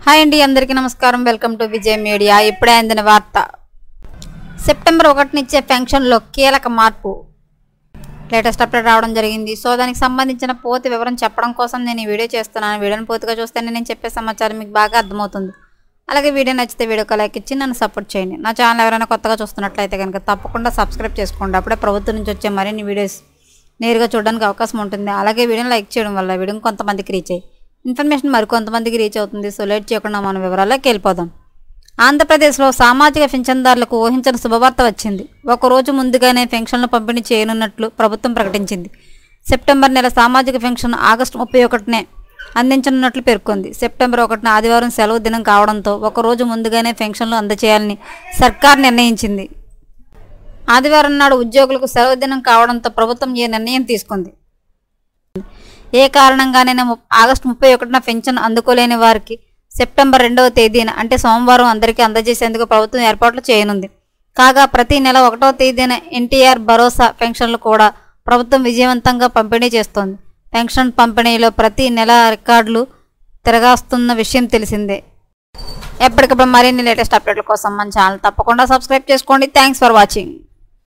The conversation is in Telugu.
హాయ్ అండి, అందరికీ నమస్కారం. Welcome to Vijay media. ఇప్పుడే అందిన వార్త. సెప్టెంబర్ 1 ఇచ్చే పెన్షన్లో కీలక మార్పు. లేటెస్ట్ అప్డేట్ రావడం జరిగింది. సో దానికి సంబంధించిన పూర్తి వివరం చెప్పడం కోసం నేను ఈ వీడియో చేస్తున్నాను. వీడియోని పూర్తిగా చూస్తేనే నేను చెప్పే సమాచారం మీకు బాగా అర్థమవుతుంది. అలాగే వీడియో నచ్చితే వీడియోకి లైక్ ఇచ్చి నన్ను సపోర్ట్ చేయండి. నా ఛానల్ ఎవరైనా కొత్తగా చూస్తున్నట్లయితే కనుక తప్పకుండా సబ్స్క్రైబ్ చేసుకోండి. అప్పుడే ప్రభుత్వం నుంచి వచ్చే మరిన్ని వీడియోస్ నేరుగా చూడడానికి అవకాశం ఉంటుంది. అలాగే వీడియోని లైక్ చేయడం వల్ల వీడియోని కొంతమందికి రీచ్ అయ్యి ఇన్ఫర్మేషన్ మరికొంతమందికి రీచ్ అవుతుంది. సో లేట్ చేయకుండా మన వివరాల్లోకి వెళ్ళిపోదాం. ఆంధ్రప్రదేశ్లో సామాజిక పింఛన్దారులకు ఊహించని శుభవార్త వచ్చింది. ఒకరోజు ముందుగానే పెన్షన్లు పంపిణీ చేయనున్నట్లు ప్రభుత్వం ప్రకటించింది. సెప్టెంబర్ నెల సామాజిక పెన్షన్ ఆగస్టు 31నే అందించనున్నట్లు పేర్కొంది. సెప్టెంబర్ 1న ఆదివారం సెలవు దినం కావడంతో ఒకరోజు ముందుగానే పెన్షన్లు అందజేయాలని సర్కార్ నిర్ణయించింది. ఆదివారం నాడు ఉద్యోగులకు సెలవు దినం కావడంతో ప్రభుత్వం ఈ నిర్ణయం తీసుకుంది. ఏ కారణంగానైనా ఆగస్టు 31న పెన్షన్ అందుకోలేని వారికి సెప్టెంబర్ 2వ తేదీన అంటే సోమవారం అందరికీ అందజేసేందుకు ప్రభుత్వం ఏర్పాట్లు చేయనుంది. కాగా ప్రతి నెల 1వ తేదీన ఎన్టీఆర్ భరోసా పెన్షన్లు కూడా ప్రభుత్వం విజయవంతంగా పంపిణీ చేస్తోంది. పెన్షన్ పంపిణీలో ప్రతి నెల రికార్డులు తిరగాస్తున్న విషయం తెలిసిందే. ఎప్పటికప్పుడు మరిన్ని లేటెస్ట్ అప్డేట్ల కోసం మన ఛానల్ తప్పకుండా సబ్స్క్రైబ్ చేసుకోండి. Thanks for watching.